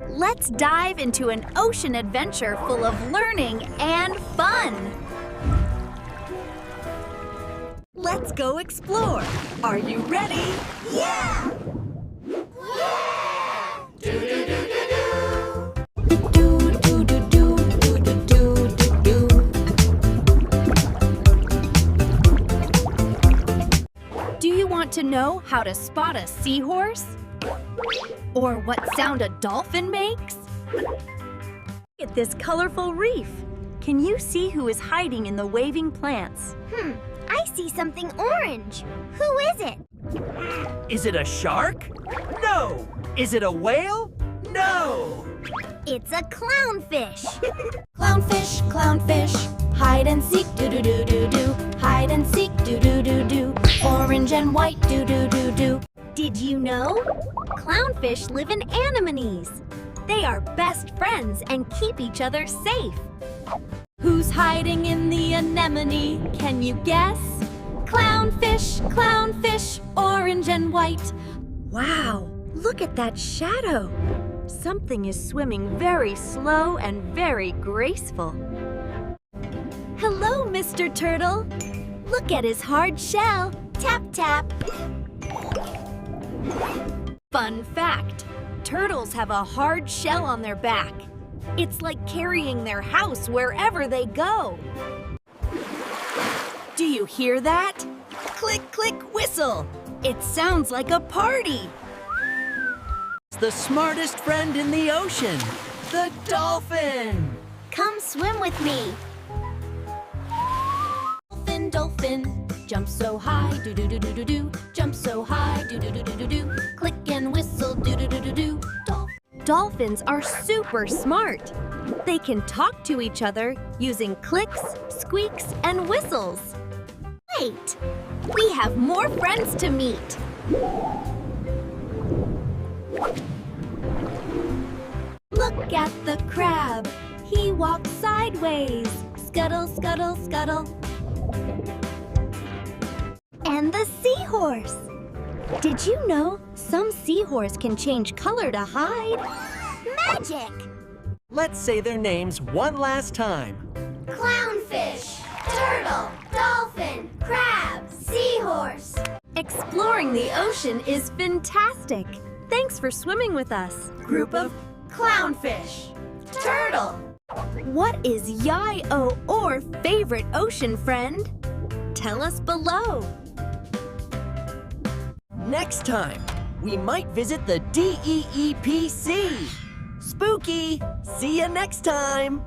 Let's dive into an ocean adventure full of learning and fun. Let's go explore. Are you ready? Yeah! Do you want to know how to spot a seahorse? Or what sound a dolphin makes? Look at this colorful reef. Can you see who is hiding in the waving plants? I see something orange. Who is it? Is it a shark? No! Is it a whale? No! It's a clownfish. Clownfish, clownfish, hide and seek, do-do-do-do-do. Hide and seek, do-do-do-do. Orange and white, do-do-do-do. Did you know? Clownfish live in anemones. They are best friends and keep each other safe. Who's hiding in the anemone? Can you guess? Clownfish, clownfish, orange and white. Wow, look at that shadow. Something is swimming very slow and very graceful. Hello, Mr. Turtle. Look at his hard shell. Tap, tap. Fun fact, turtles have a hard shell on their back. It's like carrying their house wherever they go. Do you hear that? Click, click, whistle. It sounds like a party. It's the smartest friend in the ocean, the dolphin. Come swim with me. Dolphin, dolphin, jump so high, do-do-do-do-do-do. Jump so high, do-do-do-do-do-do. Click and whistle, do-do-do-do-do. Dolphins are super smart. They can talk to each other using clicks, squeaks, and whistles. Wait, we have more friends to meet. Look at the crab. He walks sideways. Scuttle, scuttle, scuttle. And the seahorse. Did you know some seahorse can change color to hide? Magic! Let's say their names one last time. Clownfish, turtle, dolphin, crab, seahorse. Exploring the ocean is fantastic. Thanks for swimming with us. Group of Clownfish, turtle. What is your favorite ocean friend? Tell us below. Next time, we might visit the DEEPC. Spooky! See you next time!